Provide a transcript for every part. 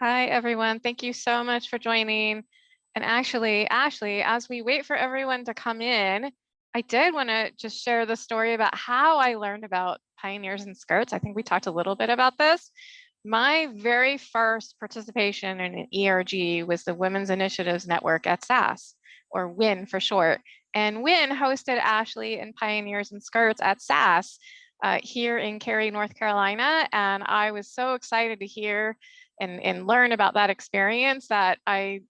Hi, everyone. Thank you so much for joining. And actually, Ashley, as we wait for everyone to come in, I did want to just share the story about how I learned about pioneers in skirts. I think we talked a little bit about this. My very first participation in an ERG was the Women's Initiatives Network at SAS, or WIN for short. And WIN hosted Ashley and Pioneers in Skirts at SAS here in Cary, North Carolina. And I was so excited to hear and learn about that experience that I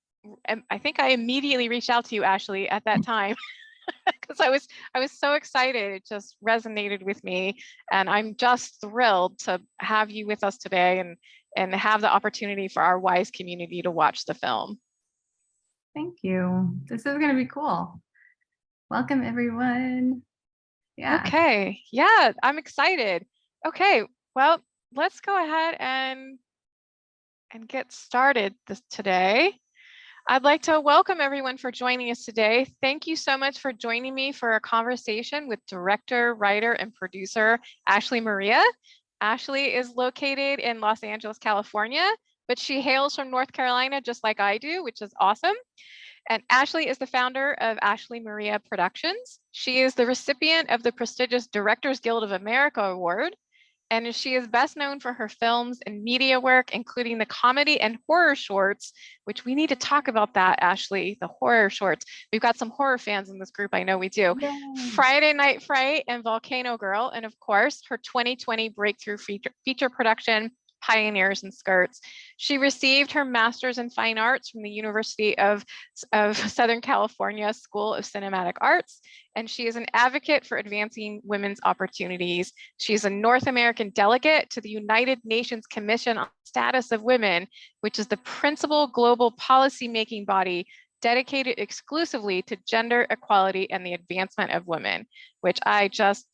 think I immediately reached out to you, Ashley, at that time because I was so excited. It just resonated with me, and I'm just thrilled to have you with us today and have the opportunity for our WISE community to watch the film. Thank you. This is going to be cool. Welcome, everyone. Yeah. Okay. Yeah, I'm excited. Okay. Well, let's go ahead and get started today. I'd like to welcome everyone for joining us today. Thank you so much for joining me for a conversation with director, writer, and producer Ashley Maria. Ashley is located in Los Angeles, California, but she hails from North Carolina just like I do, which is awesome. And Ashley is the founder of Ashley Maria Productions. She is the recipient of the prestigious Directors Guild of America Award, and she is best known for her films and media work, including the comedy and horror shorts, which we need to talk about that, Ashley, the horror shorts. We've got some horror fans in this group, I know we do. Yay. Friday Night Fright and Volcano Girl, and of course, her 2020 breakthrough feature production, Pioneers in Skirts. She received her master's in fine arts from the University of Southern California School of Cinematic Arts, and she is an advocate for advancing women's opportunities. She's a North American delegate to the United Nations Commission on the Status of Women, which is the principal global policy-making body dedicated exclusively to gender equality and the advancement of women, which I just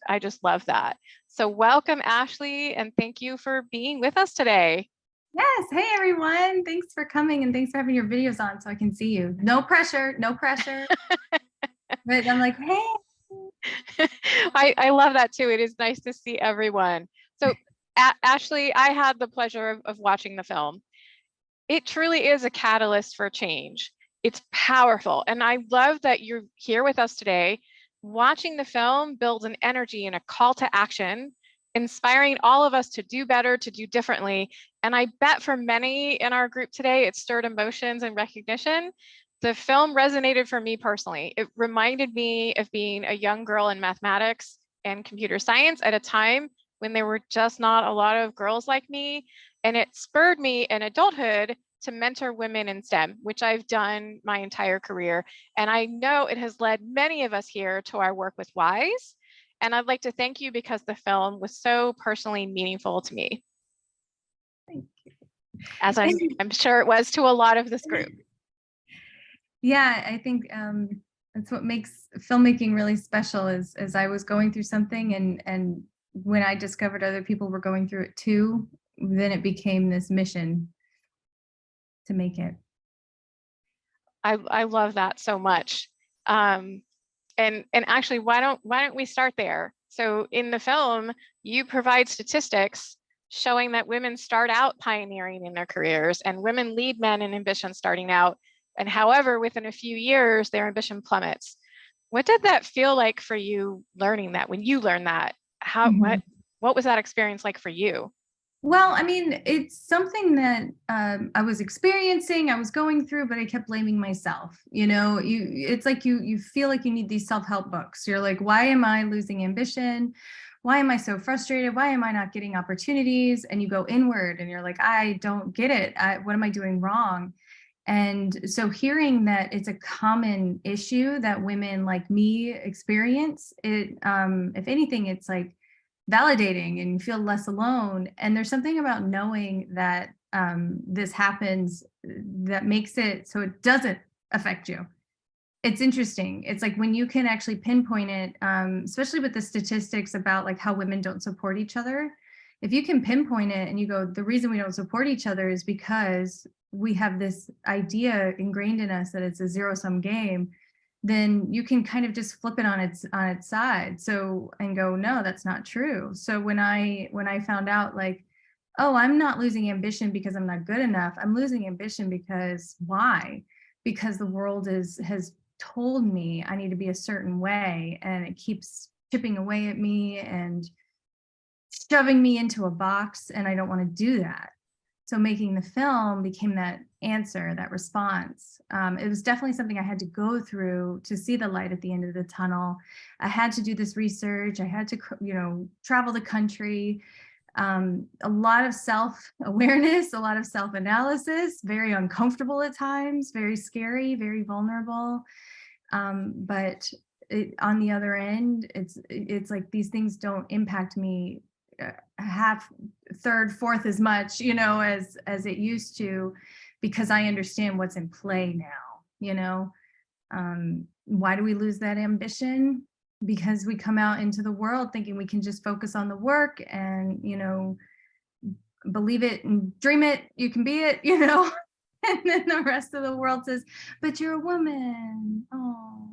love that. So welcome, Ashley, and thank you for being with us today. Yes. Hey, everyone. Thanks for coming and thanks for having your videos on so I can see you. No pressure, no pressure. But I'm like, hey. I love that too. It is nice to see everyone. So Ashley, I had the pleasure of watching the film. It truly is a catalyst for change. It's powerful. And I love that you're here with us today. Watching the film builds an energy and a call to action, inspiring all of us to do better, to do differently. And I bet for many in our group today, it stirred emotions and recognition. The film resonated for me personally. It reminded me of being a young girl in mathematics and computer science at a time when there were just not a lot of girls like me. And it spurred me in adulthood to mentor women in STEM, which I've done my entire career. And I know it has led many of us here to our work with WISE. And I'd like to thank you because the film was so personally meaningful to me. Thank you. As I'm sure it was to a lot of this group. Yeah, I think that's what makes filmmaking really special is I was going through something and when I discovered other people were going through it too, then it became this mission to make it. I love that so much. And actually, why don't we start there? So in the film, you provide statistics showing that women start out pioneering in their careers and women lead men in ambition starting out. And however, within a few years, their ambition plummets. What did that feel like for you learning that? When you learned that, what was that experience like for you? Well, I mean, it's something that I was experiencing, I was going through, but I kept blaming myself. It's like you feel like you need these self-help books. You're like, why am I losing ambition? Why am I so frustrated? Why am I not getting opportunities? And you go inward and you're like, I don't get it. What am I doing wrong? And so hearing that it's a common issue that women like me experience, if anything, it's like validating and you feel less alone. And there's something about knowing that this happens that makes it so it doesn't affect you. It's interesting. It's like when you can actually pinpoint it, especially with the statistics about like how women don't support each other. If you can pinpoint it and you go, the reason we don't support each other is because we have this idea ingrained in us that it's a zero-sum game, then you can kind of just flip it on its side. So and go, no, that's not true. So when I found out like, oh, I'm not losing ambition because I'm not good enough. I'm losing ambition because why? Because the world has told me I need to be a certain way, and it keeps chipping away at me and shoving me into a box, and I don't want to do that. So making the film became that answer, that response. It was definitely something I had to go through to see the light at the end of the tunnel. I had to do this research. I had to, travel the country. A lot of self-awareness, a lot of self-analysis, very uncomfortable at times, very scary, very vulnerable. But on the other end, it's like these things don't impact me half, third, fourth as much, as it used to, because I understand what's in play now. Why do we lose that ambition? Because we come out into the world thinking we can just focus on the work and, believe it and dream it, you can be it, and then the rest of the world says, but you're a woman. Oh.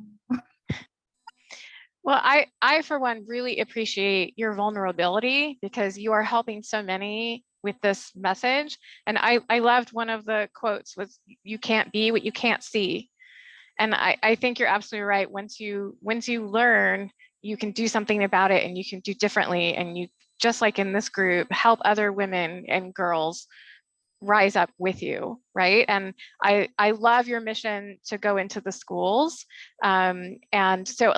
Well, I for one really appreciate your vulnerability, because you are helping so many with this message. And I loved one of the quotes was, you can't be what you can't see. And I think you're absolutely right. Once you learn, you can do something about it, and you can do differently. And you, just like in this group, help other women and girls rise up with you, right? And I love your mission to go into the schools. And so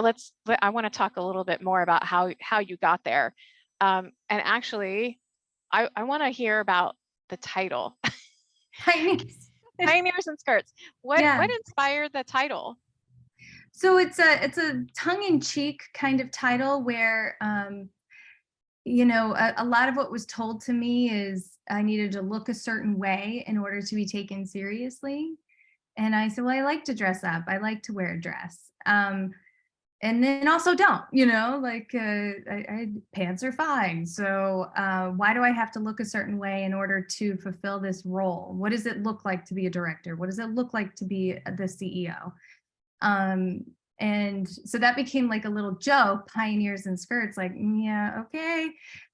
I want to talk a little bit more about how you got there. And actually, I want to hear about the title, Tiny. Pioneers in Skirts. What Yeah. inspired the title? So it's a tongue-in-cheek kind of title where a lot of what was told to me is I needed to look a certain way in order to be taken seriously. And I said, well, I like to dress up. I like to wear a dress. And then also don't, pants are fine. So why do I have to look a certain way in order to fulfill this role? What does it look like to be a director? What does it look like to be the CEO? And so that became like a little joke, pioneers in skirts, like, yeah, okay.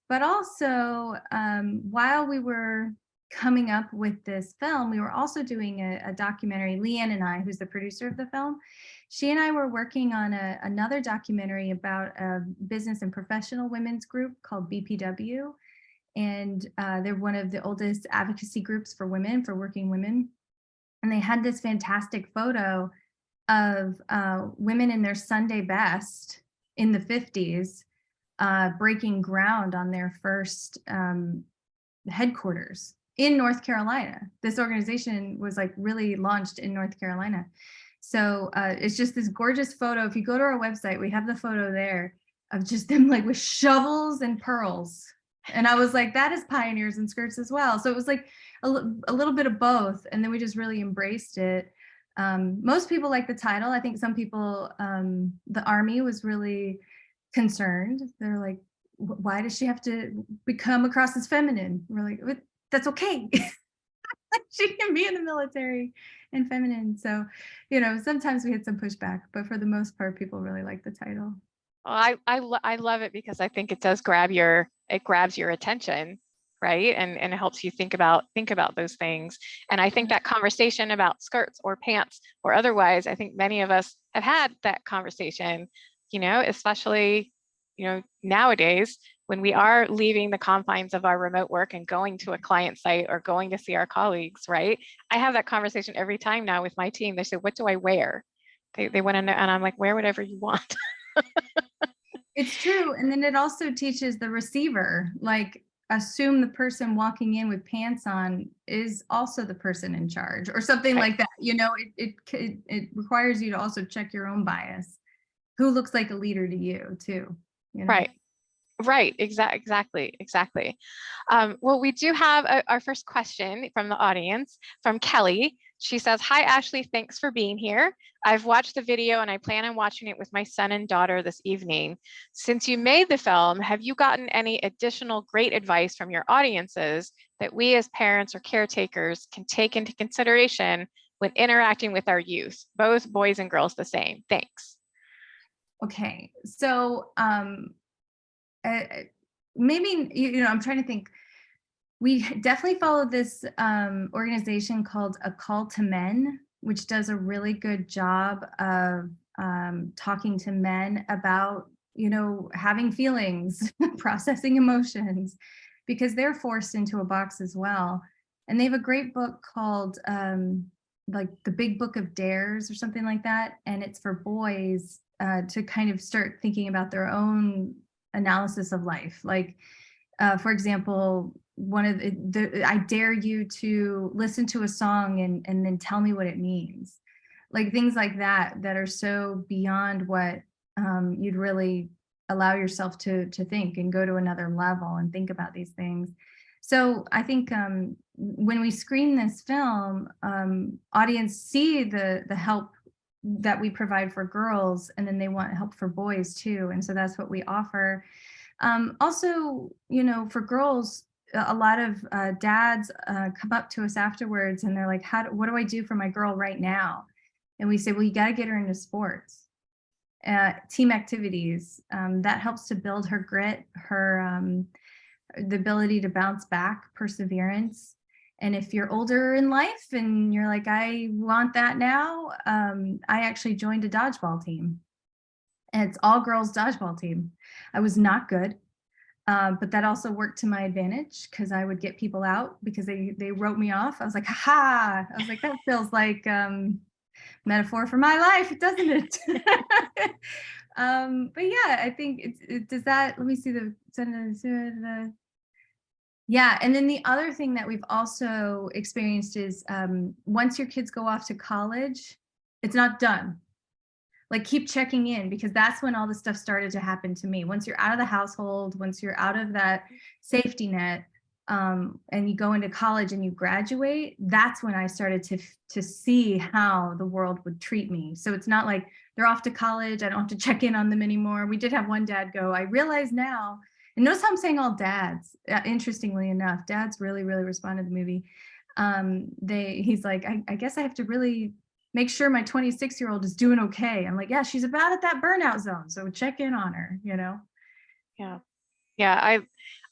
But also, while we were coming up with this film, we were also doing a documentary. Leanne and I, who's the producer of the film, she and I were working on another documentary about a business and professional women's group called BPW. And they're one of the oldest advocacy groups for women, for working women. And they had this fantastic photo of women in their Sunday best in the 50s, breaking ground on their first headquarters in North Carolina. This organization was like really launched in North Carolina. So it's just this gorgeous photo. If you go to our website, we have the photo there of just them like with shovels and pearls. And I was like, that is pioneers in skirts as well. So it was like a little bit of both. And then we just really embraced it. Most people like the title. I think some people, the Army was really concerned. They're like, why does she have to become across as feminine? We're like, that's okay. She can be in the military and feminine. So, sometimes we had some pushback, but for the most part, people really like the title. Well, I love it, because I think it does grabs your attention, right? And it helps you think about those things. And I think that conversation about skirts or pants or otherwise, I think many of us have had that conversation, especially, nowadays when we are leaving the confines of our remote work and going to a client site or going to see our colleagues, right? I have that conversation every time now with my team. They say, what do I wear? They want to know, and I'm like, wear whatever you want. It's true. And then it also teaches the receiver, like, assume the person walking in with pants on is also the person in charge or something Right. like that. It requires you to also check your own bias. Who looks like a leader to you too? Right. Exactly. Well, we do have our first question from the audience, from Kelly. She says, hi, Ashley, thanks for being here. I've watched the video and I plan on watching it with my son and daughter this evening. Since you made the film, have you gotten any additional great advice from your audiences that we as parents or caretakers can take into consideration when interacting with our youth, both boys and girls the same? Thanks. Okay, so maybe, I'm trying to think. We definitely follow this organization called A Call to Men, which does a really good job of talking to men about, you know, having feelings, processing emotions, because they're forced into a box as well. And they have a great book called like The Big Book of Dares or something like that. And it's for boys to kind of start thinking about their own analysis of life. Like, for example, one of I dare you to listen to a song and then tell me what it means. Like things like that that are so beyond what you'd really allow yourself to think and go to another level and think about these things. So I think when we screen this film, audience see the help that we provide for girls, and then they want help for boys too. And so that's what we offer. Also, you know, for girls, a lot of dads come up to us afterwards and they're like, what do I do for my girl right now? And we say, well, you got to get her into sports, team activities. That helps to build her grit, her the ability to bounce back, perseverance. And if you're older in life and you're like, I want that now, I actually joined a dodgeball team. And it's all girls dodgeball team. I was not good, but that also worked to my advantage because I would get people out because they wrote me off. I was like, ha! I was like, that feels like metaphor for my life, doesn't it? But yeah, I think does that. Let me see the sentence. Yeah, and then the other thing that we've also experienced is once your kids go off to college, it's not done. Like keep checking in, because that's when all the stuff started to happen to me. Once you're out of the household, once you're out of that safety net, and you go into college and you graduate, that's when I started to see how the world would treat me. So it's not like they're off to college, I don't have to check in on them anymore. We did have one dad go, I realize now, and notice how I'm saying all dads, interestingly enough, dads really responded to the movie. He's like, I guess I have to really make sure my 26-year-old is doing okay. I'm like, yeah, she's about at that burnout zone, so check in on her, you know? Yeah,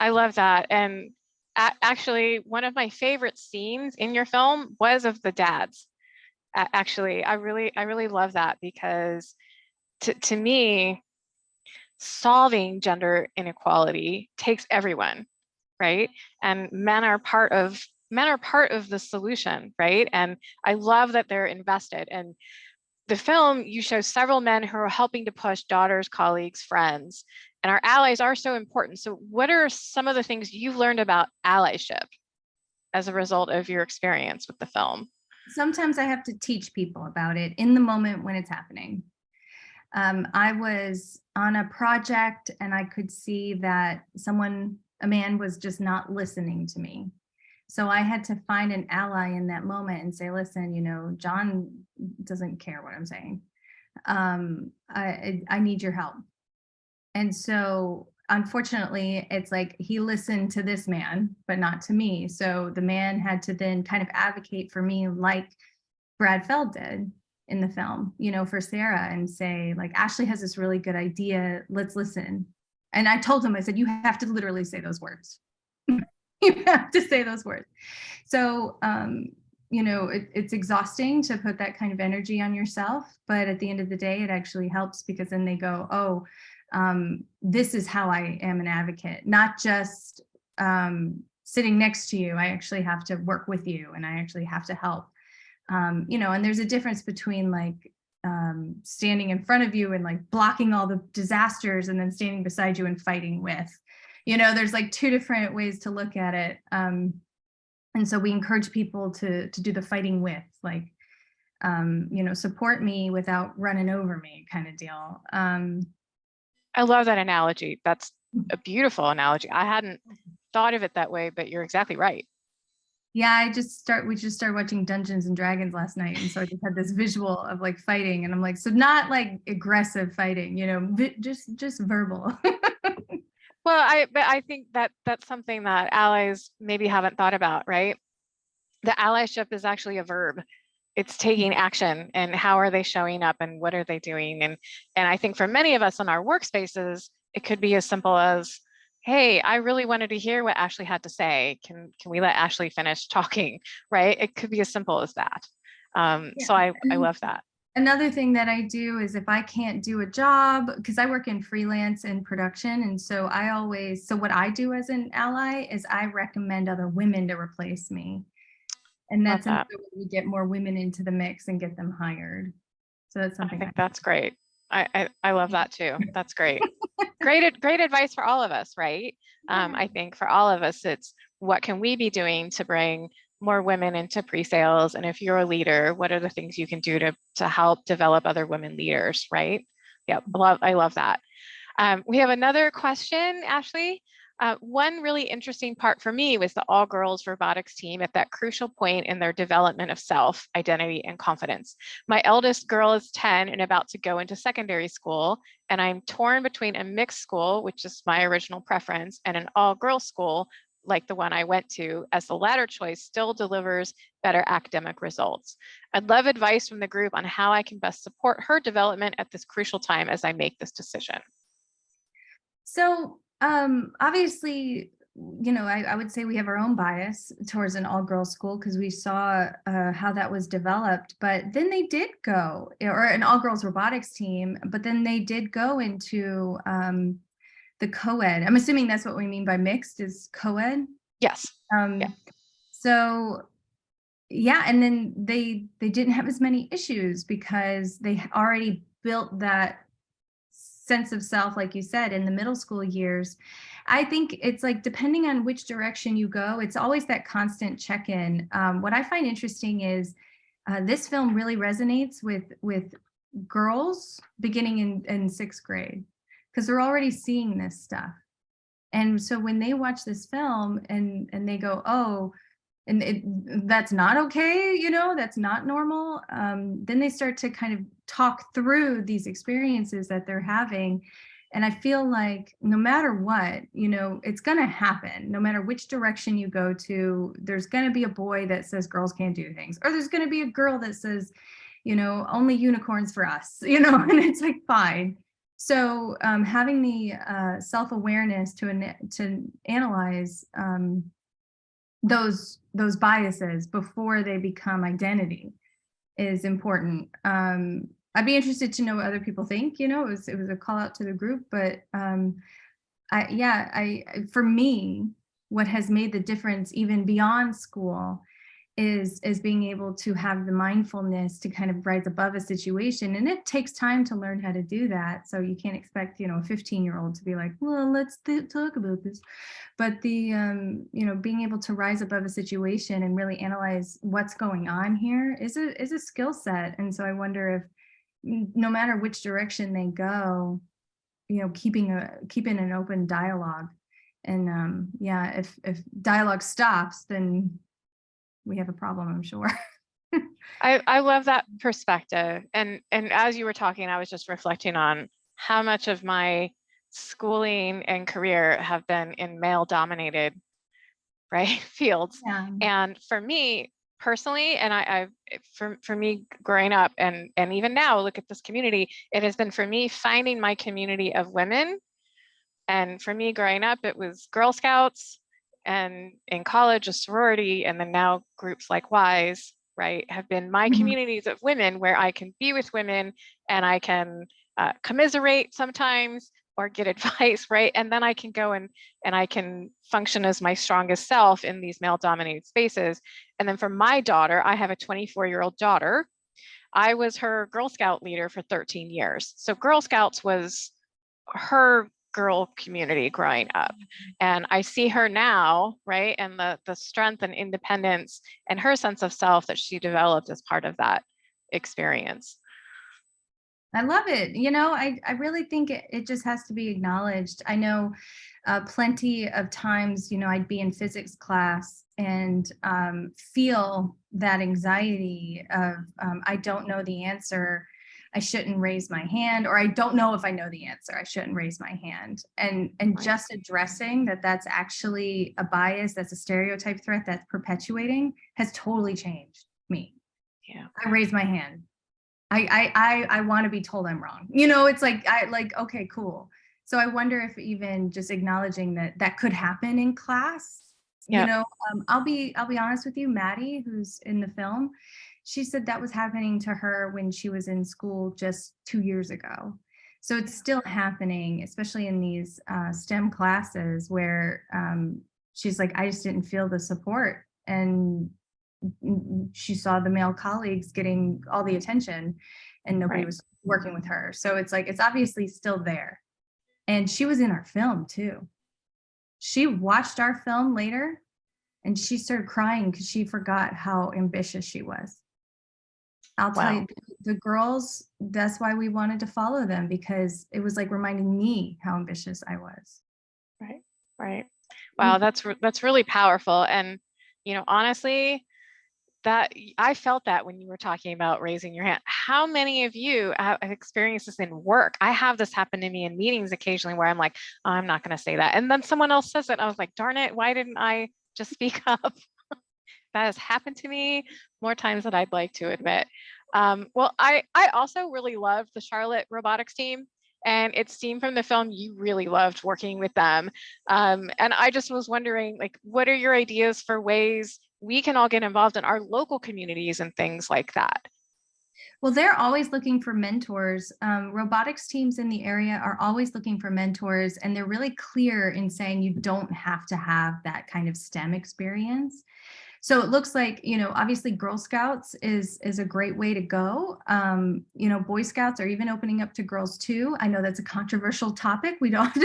I love that. And actually, one of my favorite scenes in your film was of the dads. Actually, I really love that, because to me, solving gender inequality takes everyone, right? And men are part of the solution, right? And I love that they're invested. And the film, you show several men who are helping to push daughters, colleagues, friends, and our allies are so important. So what are some of the things you've learned about allyship as a result of your experience with the film? Sometimes I have to teach people about it in the moment when it's happening. I was on a project and I could see that a man was just not listening to me. So I had to find an ally in that moment and say, listen, you know, John doesn't care what I'm saying. I need your help. And so unfortunately, it's like he listened to this man, but not to me. So the man had to then kind of advocate for me like Brad Feld did in the film, you know, for Sarah, and say, like, Ashley has this really good idea. Let's listen. And I told him, I said, you have to literally say those words. You have to say those words. So, you know, it's exhausting to put that kind of energy on yourself. But at the end of the day, it actually helps, because then they go, oh, this is how I am an advocate, not just sitting next to you. I actually have to work with you, and I actually have to help. You know, and there's a difference between like standing in front of you and like blocking all the disasters, and then standing beside you and fighting with. You know, there's like two different ways to look at it. And so we encourage people to do the fighting with, like, you know, support me without running over me kind of deal. I love that analogy. That's a beautiful analogy. I hadn't thought of it that way, but you're exactly right. Yeah, we just started watching Dungeons and Dragons last night, and so I just had this visual of like fighting, and I'm like, so not like aggressive fighting, you know, just verbal. Well, but I think that that's something that allies maybe haven't thought about, right? The allyship is actually a verb. It's taking action, and how are they showing up, and what are they doing? And I think for many of us in our workspaces, it could be as simple as hey, I really wanted to hear what Ashley had to say. Can we let Ashley finish talking? Right? It could be as simple as that. Yeah. So I love that. Another thing that I do is if I can't do a job, because I work in freelance and production. And so so what I do as an ally is I recommend other women to replace me. And Love that's another that. way we get more women into the mix and get them hired. So that's I something think that's great. I love that too. That's great. Great advice for all of us, right? Yeah. I think for all of us, it's what can we be doing to bring more women into pre-sales? And if you're a leader, what are the things you can do to help develop other women leaders, right? Yeah, I love that. We have another question, Ashley. One really interesting part for me was the all girls robotics team at that crucial point in their development of self, identity, and confidence. My eldest girl is 10 and about to go into secondary school, and I'm torn between a mixed school, which is my original preference, and an all girls school like the one I went to, as the latter choice still delivers better academic results. I'd love advice from the group on how I can best support her development at this crucial time as I make this decision. So obviously, I would say we have our own bias towards an all-girls school because we saw how that was developed. But then they did go, or an all-girls robotics team, but then they did go into the co-ed. I'm assuming that's what we mean by mixed is co-ed. Yes. Yeah. So yeah, and then they didn't have as many issues because they already built that sense of self, like you said, in the middle school years. I think it's like, depending on which direction you go, it's always that constant check-in. What I find interesting is this film really resonates with girls beginning in 6th grade, because they're already seeing this stuff. And so when they watch this film and they go, oh, that's not okay, that's not normal, then they start to kind of talk through these experiences that they're having. And I feel like no matter what, it's going to happen. No matter which direction you go to, there's going to be a boy that says girls can't do things, or there's going to be a girl that says, only unicorns for us, and it's like, fine. So having the self-awareness to analyze those biases before they become identity is important. I'd be interested to know what other people think. It was a call out to the group, but for me, what has made the difference even beyond school is being able to have the mindfulness to kind of rise above a situation. And it takes time to learn how to do that. So you can't expect, a 15-year-old to be like, well, let's talk about this. But being able to rise above a situation and really analyze what's going on here is a skill set. And so I wonder if no matter which direction they go, keeping an open dialogue. And if dialogue stops, then we have a problem, I'm sure. I love that perspective. And as you were talking, I was just reflecting on how much of my schooling and career have been in male dominated, right, fields. Yeah. And for me personally, and for me growing up and even now, look at this community, it has been for me finding my community of women. And for me growing up, it was Girl Scouts, and in college, a sorority, and then now groups like WISE, right, have been my communities of women where I can be with women and I can commiserate sometimes or get advice, right? And then I can go and I can function as my strongest self in these male dominated spaces. And then for my daughter, I have a 24-year-old daughter. I was her Girl Scout leader for 13 years. So Girl Scouts was her girl community growing up, and I see her now, right, and the strength and independence and her sense of self that she developed as part of that experience. I love it. I really think it just has to be acknowledged. I know plenty of times, I'd be in physics class and feel that anxiety of I don't know the answer, I shouldn't raise my hand, or I don't know if I know the answer, I shouldn't raise my hand. And Right. just addressing that that's actually a bias, that's a stereotype threat that's perpetuating, has totally changed me. Yeah. I raise my hand. I want to be told I'm wrong. It's like, okay, cool. So I wonder if even just acknowledging that that could happen in class, you Yeah. know, I'll be honest with you, Maddie, who's in the film, she said that was happening to her when she was in school just 2 years ago. So it's still happening, especially in these STEM classes where she's like, I just didn't feel the support. And she saw the male colleagues getting all the attention and nobody Right. was working with her. So it's like, it's obviously still there. And she was in our film too. She watched our film later and she started crying because she forgot how ambitious she was. I'll tell Wow. you, the girls, that's why we wanted to follow them, because it was like reminding me how ambitious I was. Right. Right. Wow. That's really powerful. And, honestly, that I felt that when you were talking about raising your hand. How many of you have experienced this in work? I have this happen to me in meetings occasionally where I'm like, oh, I'm not going to say that. And then someone else says it. I was like, darn it, why didn't I just speak up? That has happened to me more times than I'd like to admit. Well, I also really loved the Charlotte robotics team. And it's team from the film, you really loved working with them. And I just was wondering, like, what are your ideas for ways we can all get involved in our local communities and things like that? Well, they're always looking for mentors. Robotics teams in the area are always looking for mentors, and they're really clear in saying you don't have to have that kind of STEM experience. So it looks like, obviously Girl Scouts is a great way to go. Boy Scouts are even opening up to girls too. I know that's a controversial topic. We don't,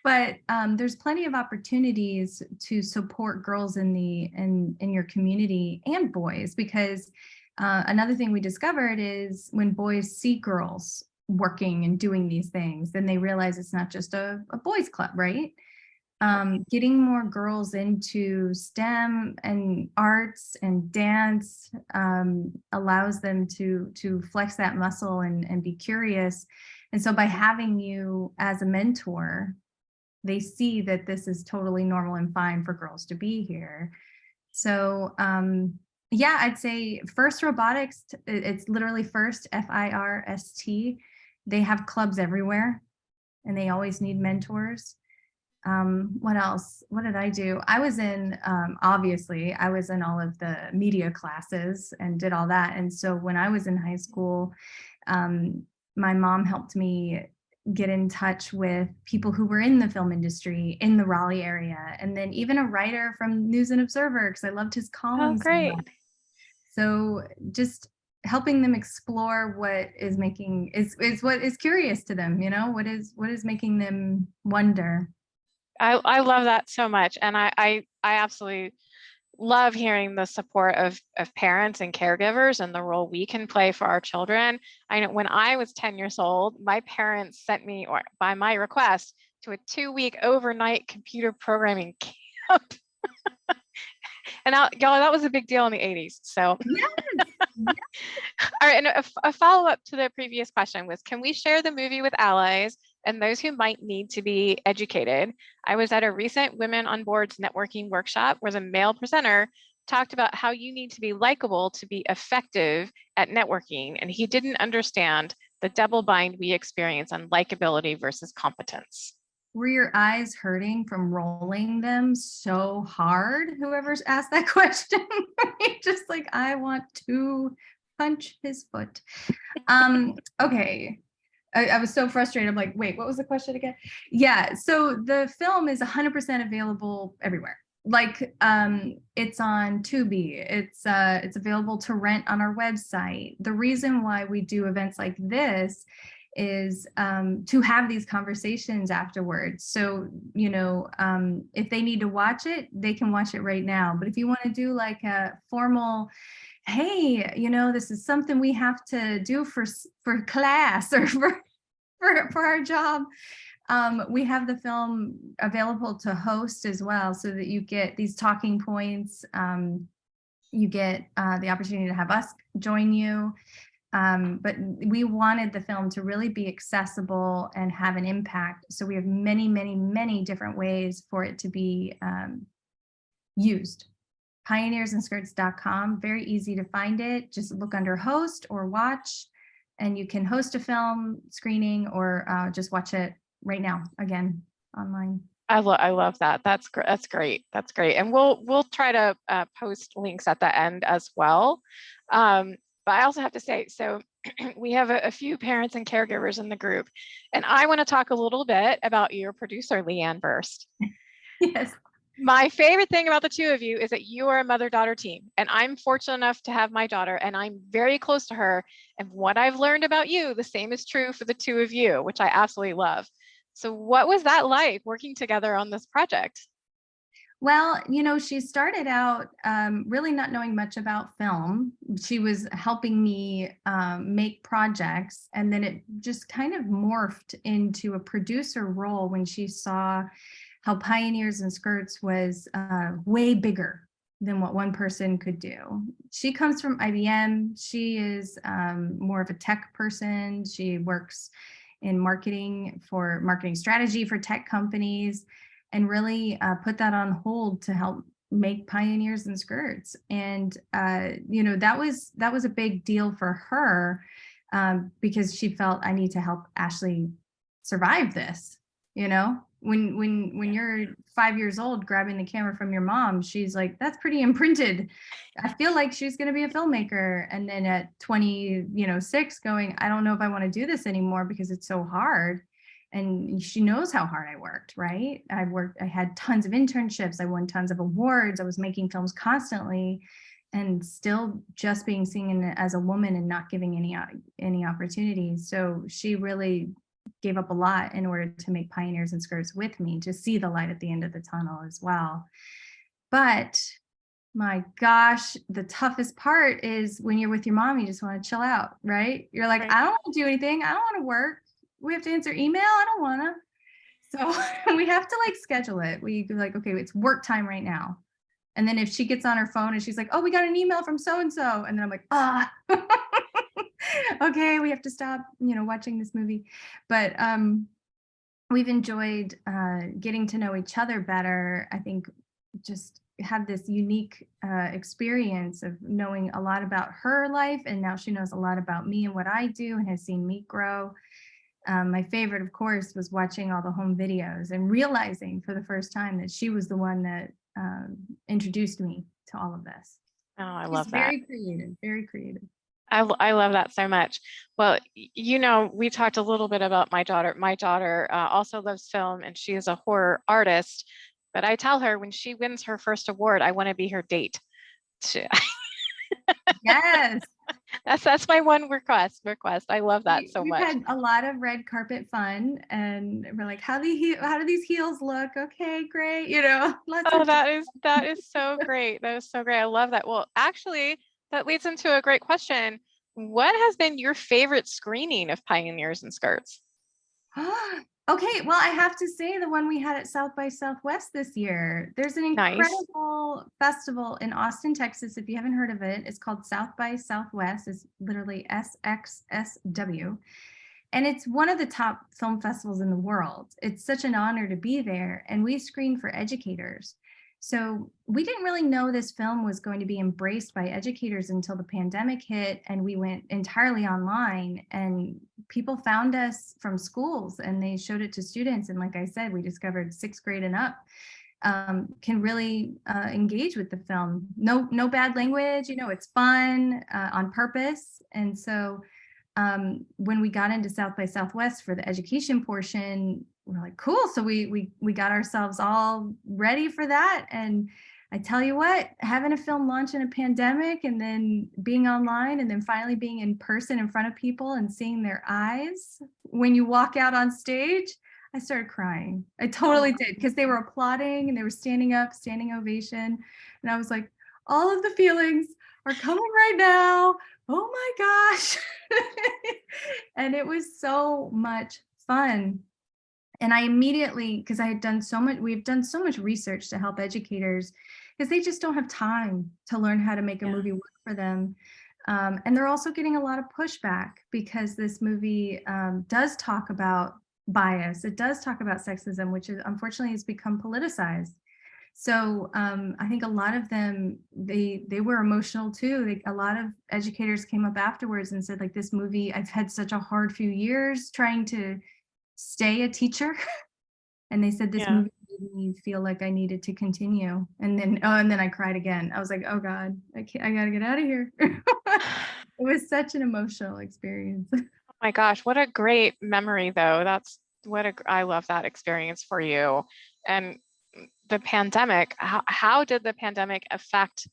but there's plenty of opportunities to support girls in your community and boys, because another thing we discovered is when boys see girls working and doing these things, then they realize it's not just a boys club, right? Getting more girls into STEM and arts and dance allows them to flex that muscle and be curious. And so by having you as a mentor, they see that this is totally normal and fine for girls to be here. So yeah, I'd say First Robotics, it's literally First, FIRST. They have clubs everywhere and they always need mentors. What else? What did I do? I was in, obviously, I was in all of the media classes and did all that. And so when I was in high school, my mom helped me get in touch with people who were in the film industry in the Raleigh area, and then even a writer from News and Observer, because I loved his Oh, columns so great. much. So just helping them explore what is making is what is curious to them, what is making them wonder. I love that so much. And I absolutely love hearing the support of parents and caregivers and the role we can play for our children. I know when I was 10 years old, my parents sent me, or by my request, to a 2-week overnight computer programming camp. And y'all, that was a big deal in the 80s. So, Yes. all right. And a follow-up to the previous question was, can we share the movie with allies and those who might need to be educated? I was at a recent Women on Boards networking workshop where the male presenter talked about how you need to be likable to be effective at networking. And he didn't understand the double bind we experience on likability versus competence. Were your eyes hurting from rolling them so hard? Whoever's asked that question, just like, I want to punch his foot. Okay. I was so frustrated. I'm like, wait, what was the question again? Yeah. So the film is 100% available everywhere. Like it's on Tubi. It's available to rent on our website. The reason why we do events like this is to have these conversations afterwards. So, if they need to watch it, they can watch it right now. But if you want to do like a formal, hey, this is something we have to do for class or for our job, we have the film available to host as well, so that you get these talking points. You get the opportunity to have us join you. But we wanted the film to really be accessible and have an impact. So we have many, many, many different ways for it to be used. Pioneersandskirts.com, very easy to find it. Just look under host or watch, and you can host a film screening or just watch it right now, again, online. I love that. That's great. That's great. That's great. And we'll try to post links at the end as well. But I also have to say, so we have a few parents and caregivers in the group, and I want to talk a little bit about your producer, Leanne Burst. Yes. My favorite thing about the two of you is that you are a mother-daughter team, and I'm fortunate enough to have my daughter, and I'm very close to her. And what I've learned about you, the same is true for the two of you, which I absolutely love. So what was that like working together on this project? Well, you know, she started out really not knowing much about film. She was helping me make projects, and then it just kind of morphed into a producer role when she saw how Pioneers and Skirts was way bigger than what one person could do. She comes from IBM. She is more of a tech person. She works in marketing strategy for tech companies, and really put that on hold to help make Pioneers and Skirts. And you know, that was a big deal for her, because she felt, I need to help Ashley survive this. You know, when you're 5 years old grabbing the camera from your mom, she's like, that's pretty imprinted. I feel like she's going to be a filmmaker. And then at 26 going, I don't know if I want to do this anymore because it's so hard. And she knows how hard I worked, right? I had tons of internships. I won tons of awards. I was making films constantly, and still just being seen as a woman and not giving any opportunities. So she really gave up a lot in order to make Pioneers and Skirts with me, to see the light at the end of the tunnel as well. But my gosh, the toughest part is when you're with your mom, you just want to chill out, right? You're like, Right. I don't want to do anything. I don't want to work. We have to answer email. I don't want to. So we have to like schedule it. We like, okay, it's work time right now. And then if she gets on her phone and she's like, oh, we got an email from so-and-so. And then I'm like, okay, we have to stop, watching this movie. But we've enjoyed getting to know each other better. I think just have this unique experience of knowing a lot about her life. And now she knows a lot about me and what I do, and has seen me grow. My favorite, of course, was watching all the home videos and realizing for the first time that she was the one that introduced me to all of this. Oh, I She's love that. very creative, very creative. I love that so much. Well, we talked a little bit about my daughter. My daughter also loves film, and she is a horror artist. But I tell her when she wins her first award, I want to be her date. Yes. That's my one request. I love that so We've much. had a lot of red carpet fun, and we're like, how do these heels look? Okay, great. Lots Oh, of that is so great. That is so great. I love that. Well, actually, that leads into a great question. What has been your favorite screening of Pioneers and Skirts? Okay, well, I have to say the one we had at South by Southwest this year. There's an Nice. incredible festival in Austin, Texas. If you haven't heard of it, it's called South by Southwest. It's literally SXSW. And it's one of the top film festivals in the world. It's such an honor to be there. And we screen for educators. So we didn't really know this film was going to be embraced by educators until the pandemic hit, and we went entirely online, and people found us from schools and they showed it to students. And like I said, we discovered 6th grade and up can really engage with the film. No bad language, it's fun on purpose. And so when we got into South by Southwest for the education portion, we're like, cool. So we got ourselves all ready for that. And I tell you what, having a film launch in a pandemic, and then being online, and then finally being in person in front of people and seeing their eyes when you walk out on stage, I started crying. I totally did, because they were applauding and they were standing up, standing ovation. And I was like, all of the feelings are coming right now. Oh my gosh. And it was so much fun. And I immediately, because we've done so much research to help educators, because they just don't have time to learn how to make a movie work for them. And they're also getting a lot of pushback, because this movie does talk about bias. It does talk about sexism, which is unfortunately has become politicized. So I think a lot of them, they were emotional too. A lot of educators came up afterwards and said, like, this movie, I've had such a hard few years trying to stay a teacher. And they said this Yeah. movie made me feel like I needed to continue. And then I cried again. I was like, oh God, I gotta get out of here. It was such an emotional experience. Oh my gosh, what a great memory though. I love that experience for you. And the pandemic, how did the pandemic affect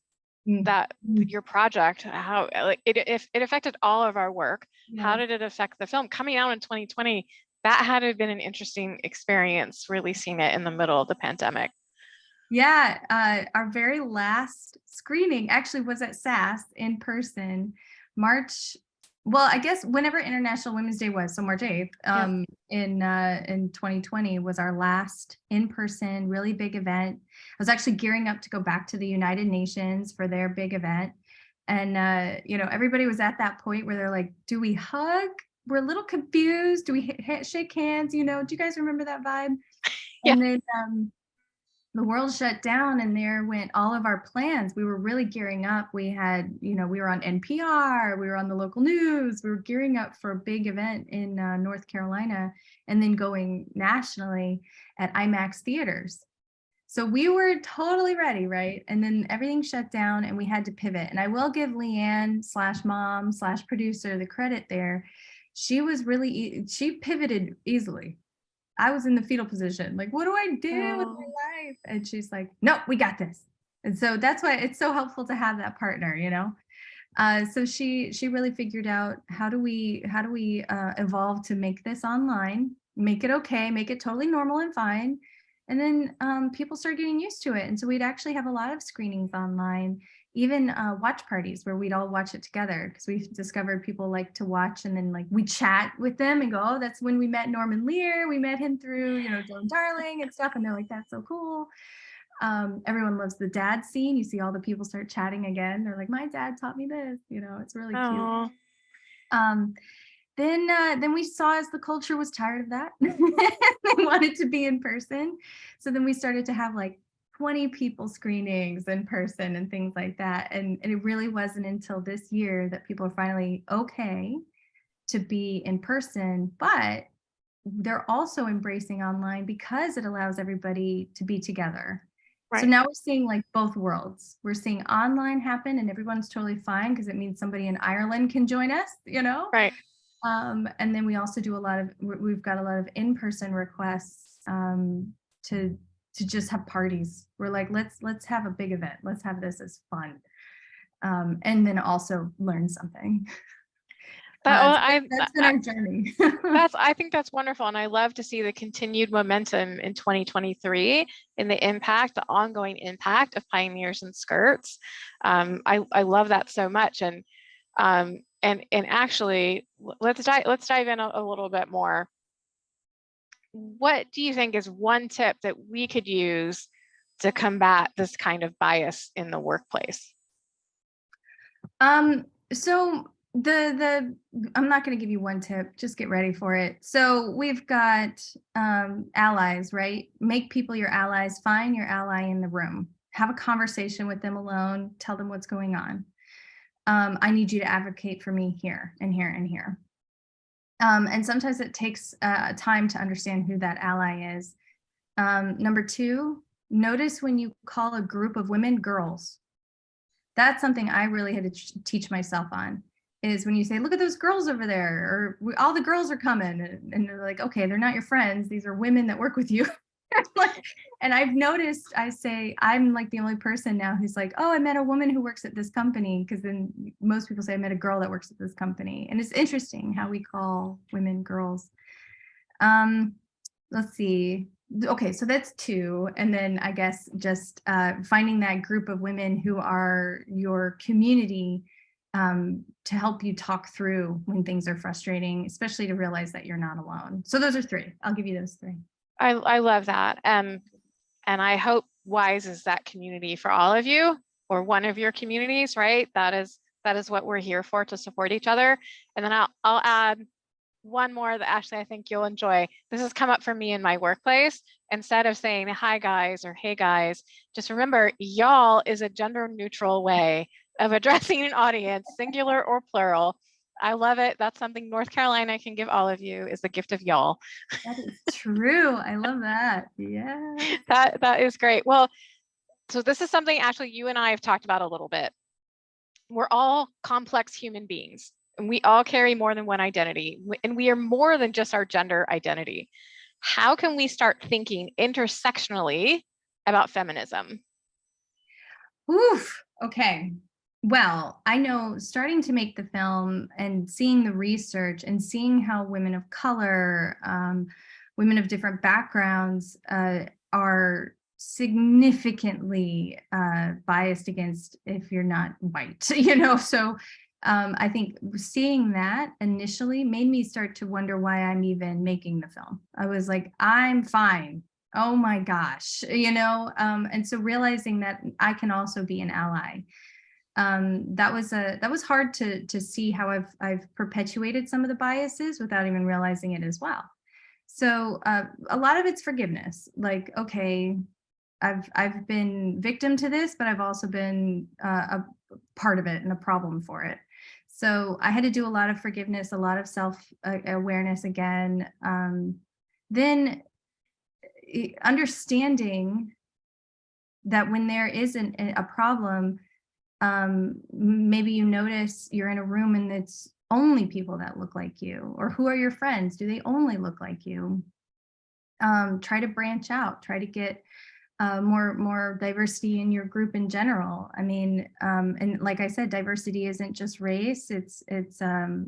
that your project? How like if it affected all of our work, how Yes. did it affect the film coming out in 2020? That had to have been an interesting experience releasing it in the middle of the pandemic. Yeah, our very last screening actually was at SAS in person, March. Well, I guess whenever International Women's Day was, so March 8th, Yeah. in 2020 was our last in-person really big event. I was actually gearing up to go back to the United Nations for their big event. And you know, everybody was at that point where they're like, do we hug? We're a little confused. Do we shake hands? You know, do you guys remember that vibe? Yeah. And then the world shut down and there went all of our plans. We were really gearing up. We had, you know, we were on NPR, we were on the local news, we were gearing up for a big event in North Carolina and then going nationally at IMAX theaters. So we were totally ready, right? And then everything shut down and we had to pivot. And I will give Leanne slash mom slash producer the credit there. She was really, she pivoted easily. I was in the fetal position. Like, what do I do with my life? And she's like, no, we got this. And so that's why it's so helpful to have that partner, you know? So she really figured out how do we evolve to make this online, make it okay, make it totally normal and fine. And then people started getting used to it. And so we'd actually have a lot of screenings online, even watch parties where we'd all watch it together because we discovered people like to watch and then like we chat with them and go, oh, that's when we met Norman Lear. We met him through, you know, Dylan Darling and stuff. And they're like, that's so cool. Everyone loves the dad scene. You see all the people start chatting again. They're like, my dad taught me this, you know, it's really cute. Then we saw as the culture was tired of that. They wanted to be in person. So then we started to have like 20 people screenings in person and things like that. And it really wasn't until this year that people are finally okay to be in person, but they're also embracing online because it allows everybody to be together. Right. So now we're seeing like both worlds. We're seeing online happen and everyone's totally fine because it means somebody in Ireland can join us, you know? Right. And then we also do we've got a lot of in-person requests to just have parties. We're like, let's have a big event. Let's have this as fun. And then also learn something. That's been our journey. I think that's wonderful. And I love to see the continued momentum in 2023 in the ongoing impact of Pioneers in Skirts. I love that so much. And actually, let's dive in a little bit more. What do you think is one tip that we could use to combat this kind of bias in the workplace? So I'm not going to give you one tip, just get ready for it. So we've got allies, right? Make people your allies, find your ally in the room, have a conversation with them alone, tell them what's going on. I need you to advocate for me here and here and here. And sometimes it takes time to understand who that ally is. Number 2, notice when you call a group of women girls. That's something I really had to teach myself on, is when you say, look at those girls over there, or all the girls are coming, and they're like, okay, they're not your friends. These are women that work with you. And I've noticed, I say, I'm like the only person now who's like, oh, I met a woman who works at this company, because then most people say I met a girl that works at this company. And it's interesting how we call women girls. Let's see. Okay, so that's 2. And then I guess just finding that group of women who are your community to help you talk through when things are frustrating, especially to realize that you're not alone. So those are 3. I'll give you those 3. I love that. And I hope WISE is that community for all of you, or one of your communities, right? That is what we're here for, to support each other. And then I'll add one more that Ashley, I think you'll enjoy. This has come up for me in my workplace. Instead of saying hi guys or hey guys, just remember y'all is a gender neutral way of addressing an audience, singular or plural. I love it. That's something North Carolina can give all of you, is the gift of y'all. That is true. I love that. Yeah. That is great. Well, so this is something actually you and I have talked about a little bit. We're all complex human beings, and we all carry more than one identity, and we are more than just our gender identity. How can we start thinking intersectionally about feminism? Oof. Okay. Well, I know starting to make the film and seeing the research and seeing how women of color, women of different backgrounds are significantly biased against if you're not white, you know? So I think seeing that initially made me start to wonder why I'm even making the film. I was like, I'm fine. Oh my gosh, you know? And so realizing that I can also be an ally. That was hard to see how I've perpetuated some of the biases without even realizing it as well. So a lot of it's forgiveness. Like, okay, I've been victim to this, but I've also been a part of it and a problem for it. So I had to do a lot of forgiveness, a lot of self awareness again. Then understanding that when there is a problem, maybe you notice you're in a room and it's only people that look like you, or who are your friends? Do they only look like you? Try to branch out, try to get more diversity in your group in general. I mean, and like I said, diversity isn't just race, it's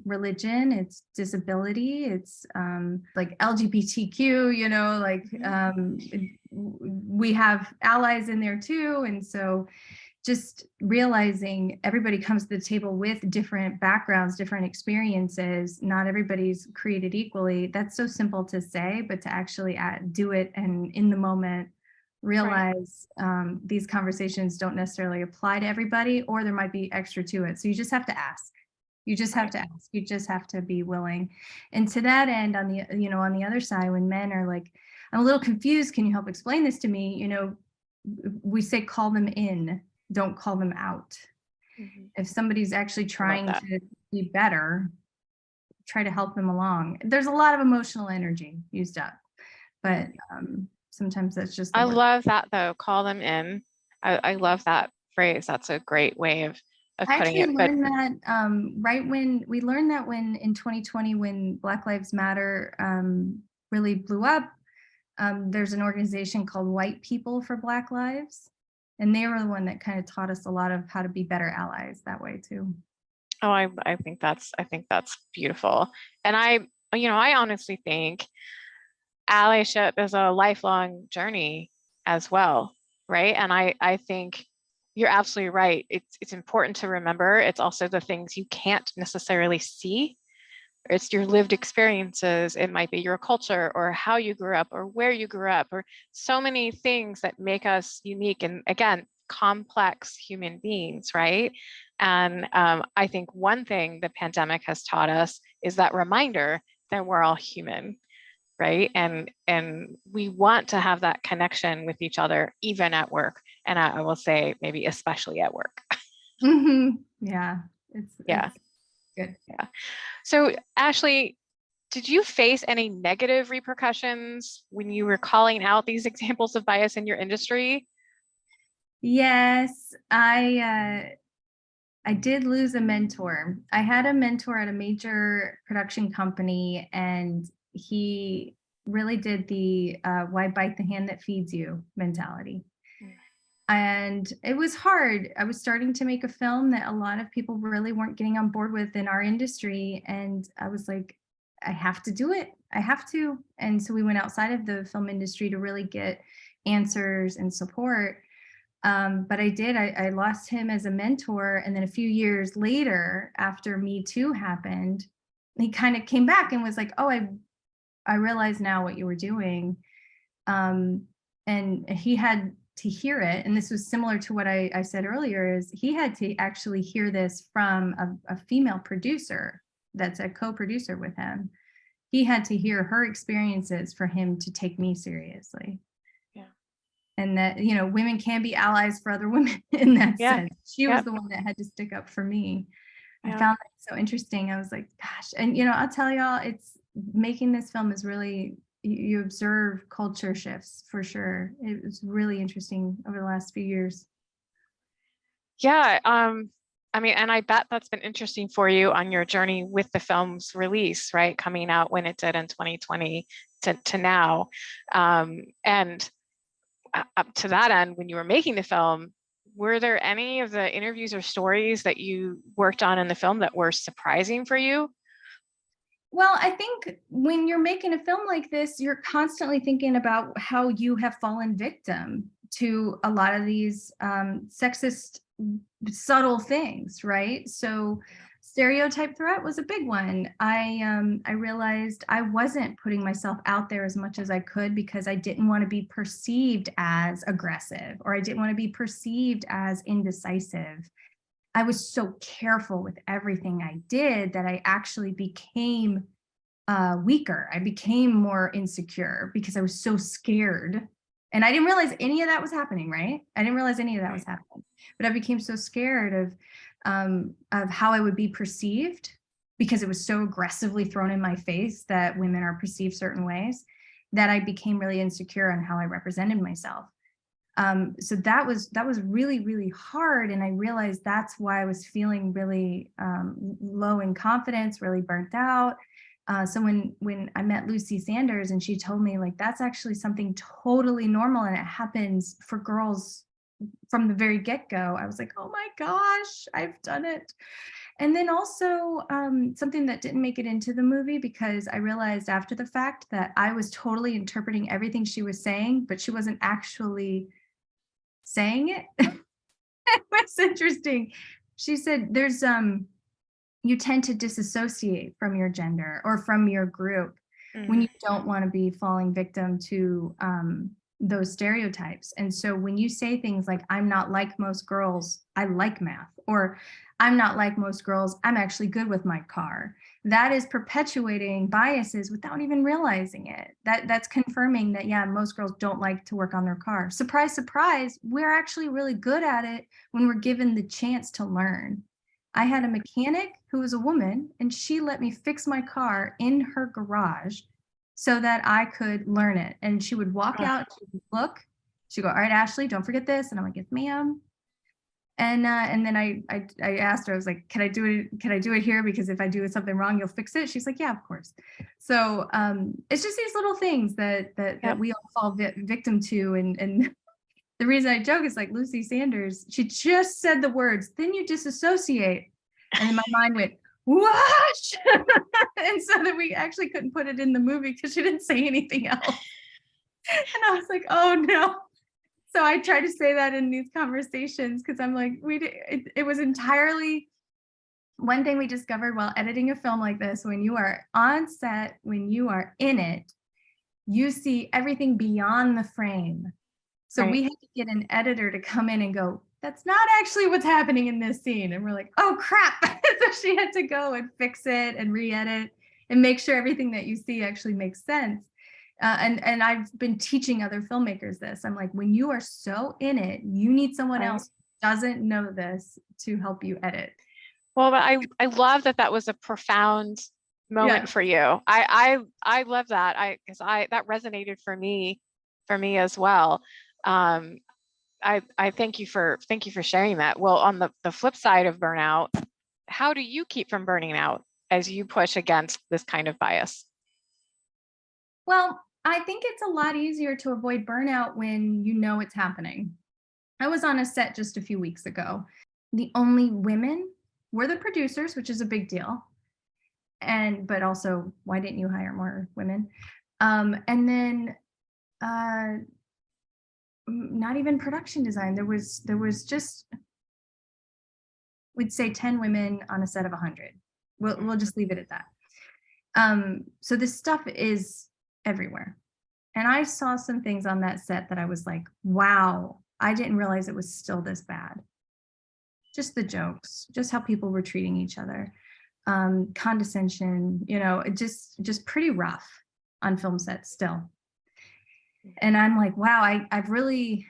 religion, it's disability, it's like LGBTQ, you know, like we have allies in there too. And so just realizing everybody comes to the table with different backgrounds, different experiences. Not everybody's created equally. That's so simple to say, but to actually do it and in the moment realize these conversations don't necessarily apply to everybody, or there might be extra to it. So you just have to ask. You just have to ask. You just have to be willing. And to that end, on the on the other side, when men are like, I'm a little confused, can you help explain this to me? You know, we say call them in, don't call them out. Mm-hmm. If somebody's actually trying to be better, try to help them along. There's a lot of emotional energy used up, but sometimes that's just I love that though, call them in. I love that phrase. That's a great way of putting it. I learned that right when we learned that when in 2020, when Black Lives Matter really blew up, there's an organization called White People for Black Lives. And they were the one that kind of taught us a lot of how to be better allies that way too. Oh, I think that's beautiful. And I honestly think allyship is a lifelong journey as well, right? And I think you're absolutely right. It's important to remember. It's also the things you can't necessarily see. It's your lived experiences. It might be your culture or how you grew up or where you grew up, or so many things that make us unique and, again, complex human beings, right? And I think one thing the pandemic has taught us is that reminder that we're all human, right? And we want to have that connection with each other, even at work. And I will say maybe especially at work. Mm-hmm. Yeah, it's good. Yeah. So Ashley, did you face any negative repercussions when you were calling out these examples of bias in your industry? Yes, I did lose a mentor. I had a mentor at a major production company, and he really did the why bite the hand that feeds you mentality. And it was hard. I was starting to make a film that a lot of people really weren't getting on board with in our industry. And I was like, I have to do it. I have to. And so we went outside of the film industry to really get answers and support. But I did. I lost him as a mentor. And then a few years later, after Me Too happened, he kind of came back and was like, oh, I realize now what you were doing. And he had to hear it. And this was similar to what I said earlier, is he had to actually hear this from a female producer that's a co-producer with him. He had to hear her experiences for him to take me seriously. Yeah. And that, women can be allies for other women in that sense. She was the one that had to stick up for me. I Yeah. found that so interesting. I was like, gosh, and I'll tell y'all, it's making this film is really, you observe culture shifts for sure. It was really interesting over the last few years. Yeah. I mean, and I bet that's been interesting for you on your journey with the film's release, right? Coming out when it did in 2020 to now. And up to that end, when you were making the film, were there any of the interviews or stories that you worked on in the film that were surprising for you? Well, I think when you're making a film like this, you're constantly thinking about how you have fallen victim to a lot of these sexist subtle things, right? So stereotype threat was a big one. I realized I wasn't putting myself out there as much as I could because I didn't want to be perceived as aggressive, or I didn't want to be perceived as indecisive. I was so careful with everything I did that I actually became weaker. I became more insecure because I was so scared. And I didn't realize any of that was happening, right? I didn't realize any of that was happening. But I became so scared of how I would be perceived because it was so aggressively thrown in my face that women are perceived certain ways, that I became really insecure on how I represented myself. So that was really, really hard. And I realized that's why I was feeling really low in confidence, really burnt out. So when I met Lucy Sanders and she told me, like, that's actually something totally normal and it happens for girls from the very get-go, I was like, oh my gosh, I've done it. And then also something that didn't make it into the movie, because I realized after the fact that I was totally interpreting everything she was saying, but she wasn't actually saying it. It was interesting. She said there's you tend to disassociate from your gender or from your group when you don't want to be falling victim to those stereotypes. And so when you say things like, I'm not like most girls, I like math, or I'm not like most girls, I'm actually good with my car, that is perpetuating biases without even realizing it. That's confirming that, yeah, most girls don't like to work on their car. Surprise, surprise, we're actually really good at it when we're given the chance to learn. I had a mechanic who was a woman, and she let me fix my car in her garage so that I could learn it. And she would walk out, she would look, she'd go, all right, Ashley, don't forget this. And I'm like, yes, ma'am. And then I asked her, I was like, can I do it? Can I do it here? Because if I do something wrong, you'll fix it. She's like, yeah, of course. So it's just these little things that we all fall victim to. And the reason I joke is, like, Lucy Sanders, she just said the words, then you disassociate. And then my mind went, what? And so that we actually couldn't put it in the movie because she didn't say anything else. And I was like, oh no. So I try to say that in these conversations because I'm like, it was entirely one thing we discovered while editing a film like this. When you are on set, when you are in it, you see everything beyond the frame. So we had to get an editor to come in and go, that's not actually what's happening in this scene. And we're like, oh crap. So she had to go and fix it and re-edit and make sure everything that you see actually makes sense. And I've been teaching other filmmakers this. I'm like, when you are so in it, you need someone else who doesn't know this to help you edit. Well, I love that that was a profound moment for you. I love that. Because that resonated for me as well. I thank you for sharing that. Well, on the flip side of burnout, how do you keep from burning out as you push against this kind of bias? Well, I think it's a lot easier to avoid burnout when you know it's happening. I was on a set just a few weeks ago. The only women were the producers, which is a big deal. But also, why didn't you hire more women? And then not even production design. There was just, we'd say 10 women on a set of 100. We'll just leave it at that. So this stuff is everywhere. And I saw some things on that set that I was like, wow, I didn't realize it was still this bad. Just the jokes, just how people were treating each other, condescension, just pretty rough on film sets still. And I'm like, wow, I've really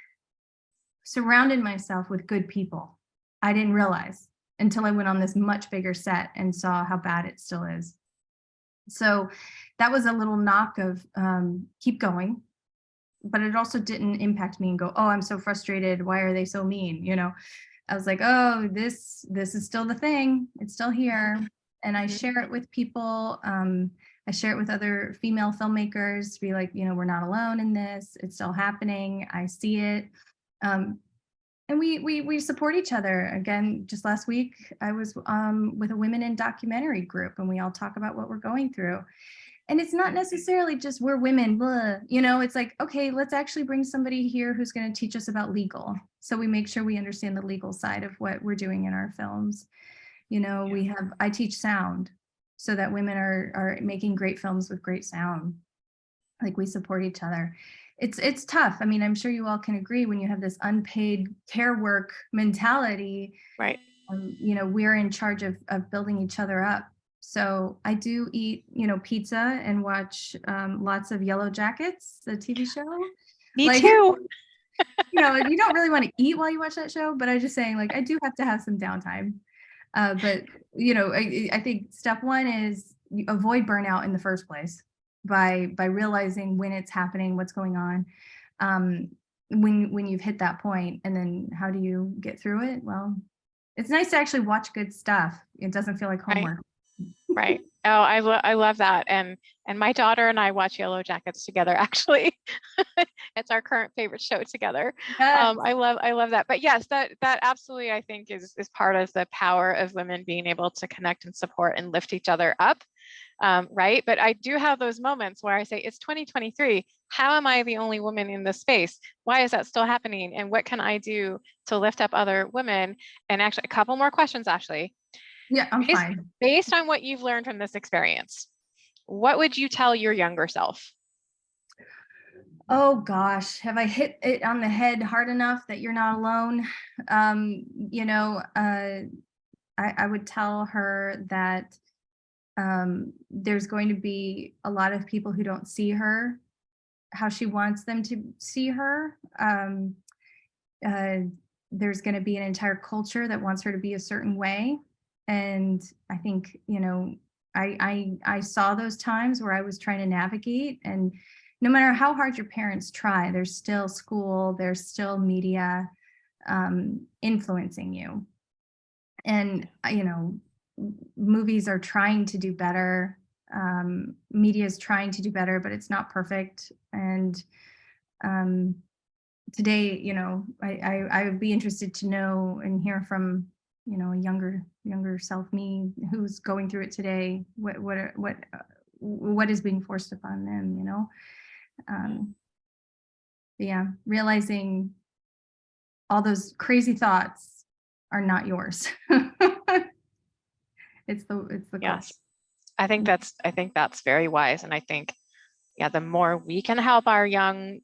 surrounded myself with good people. I didn't realize. until I went on this much bigger set and saw how bad it still is. So that was a little knock of keep going. But it also didn't impact me and go, oh, I'm so frustrated. Why are they so mean? You know, I was like, oh, this is still the thing. It's still here. And I share it with people. I share it with other female filmmakers to be like, you know, we're not alone in this. It's still happening. I see it. And we support each other. Again, just last week, I was with a women in documentary group, and we all talk about what we're going through. And it's not necessarily just we're women, blah, you know, it's like, okay, let's actually bring somebody here who's going to teach us about legal. So we make sure we understand the legal side of what we're doing in our films. You know, I teach sound so that women are making great films with great sound. Like, we support each other. It's tough. I mean, I'm sure you all can agree when you have this unpaid care work mentality, Right. You know, we're in charge of building each other up. So I do eat, you know, pizza and watch lots of Yellow Jackets, the TV show. Me like, too. You know, you don't really want to eat while you watch that show, but I'm just saying, like, I do have to have some downtime. But, you know, I think step one is you avoid burnout in the first place by realizing when it's happening, what's going on, when you've hit that point, and then how do you get through it? Well, it's nice to actually watch good stuff. It doesn't feel like homework. Right. Oh, I love that. And my daughter and I watch Yellow Jackets together, actually. It's our current favorite show together. Yes. I love that. But yes, that absolutely, I think, is part of the power of women being able to connect and support and lift each other up. Right. But I do have those moments where I say, it's 2023. How am I the only woman in this space? Why is that still happening? And what can I do to lift up other women? And actually, a couple more questions, Ashley. Yeah, I'm fine. Based on what you've learned from this experience, what would you tell your younger self? Oh gosh, have I hit it on the head hard enough that you're not alone? You know, I would tell her that there's going to be a lot of people who don't see her how she wants them to see her. There's going to be an entire culture that wants her to be a certain way. And I think, you know, I saw those times where I was trying to navigate, and no matter how hard your parents try, there's still school, there's still media influencing you. And, you know, movies are trying to do better. Media is trying to do better, but it's not perfect. And today, you know, I would be interested to know and hear from, you know, a younger self, me, who's going through it today. What is being forced upon them, you know? Yeah, realizing all those crazy thoughts are not yours. It's the Yes, I think that's very wise. And I think, yeah, the more we can help our young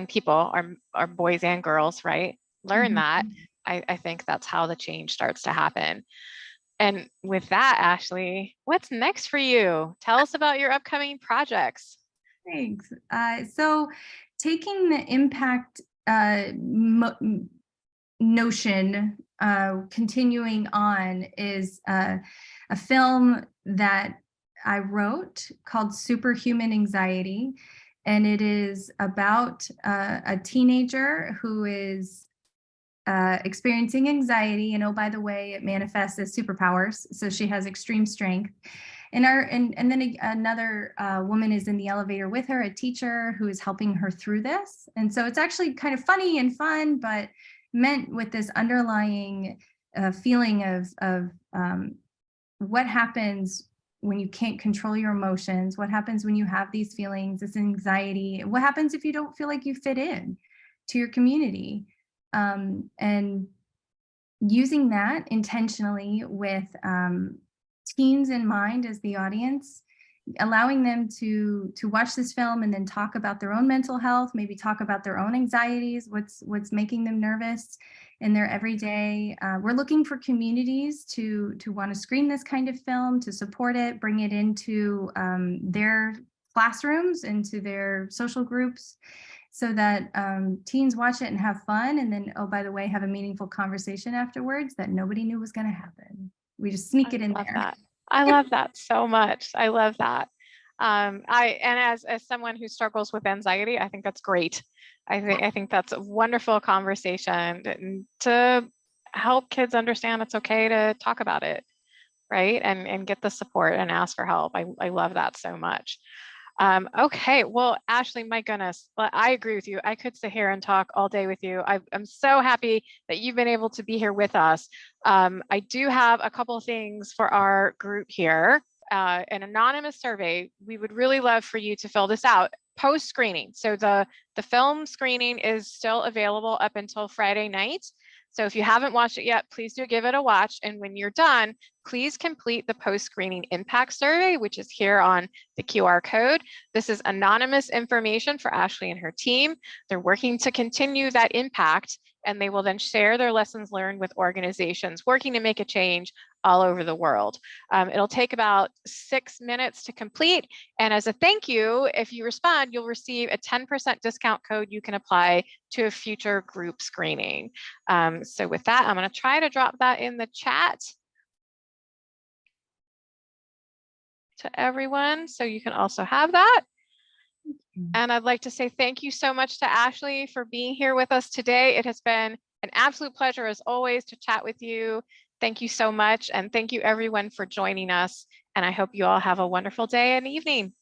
people, our boys and girls, right, learn that, I think that's how the change starts to happen. And with that, Ashley, what's next for you? Tell us about your upcoming projects. Thanks. So taking the impact notion, continuing on, is a film that I wrote called Superhuman Anxiety. And it is about a teenager who is experiencing anxiety. And oh, by the way, it manifests as superpowers. So she has extreme strength. And then another woman is in the elevator with her, a teacher who is helping her through this. And so it's actually kind of funny and fun, but meant with this underlying feeling of what happens when you can't control your emotions, what happens when you have these feelings, this anxiety, what happens if you don't feel like you fit in to your community, and using that intentionally with teens in mind as the audience, allowing them to watch this film and then talk about their own mental health, maybe talk about their own anxieties, what's making them nervous in their everyday. We're looking for communities to want to screen this kind of film, to support it, bring it into their classrooms, into their social groups, so that teens watch it and have fun. And then, oh, by the way, have a meaningful conversation afterwards that nobody knew was going to happen. We just sneak it in love there. that. I love that so much. I love that. And as someone who struggles with anxiety, I think that's great. I think that's a wonderful conversation to help kids understand it's okay to talk about it, right? And get the support and ask for help. I love that so much. Okay, well, Ashley, my goodness, I agree with you. I could sit here and talk all day with you. I'm so happy that you've been able to be here with us. I do have a couple of things for our group here. An anonymous survey. We would really love for you to fill this out post screening. So the film screening is still available up until Friday night. So if you haven't watched it yet, please do give it a watch. And when you're done, please complete the post-screening impact survey, which is here on the QR code. This is anonymous information for Ashley and her team. They're working to continue that impact, and they will then share their lessons learned with organizations working to make a change all over the world. It'll take about 6 minutes to complete. And as a thank you, if you respond, you'll receive a 10% discount code you can apply to a future group screening. So with that, I'm going to try to drop that in the chat to everyone, so you can also have that. And I'd like to say thank you so much to Ashley for being here with us today. It has been an absolute pleasure, as always, to chat with you. Thank you so much. And thank you, everyone, for joining us. And I hope you all have a wonderful day and evening.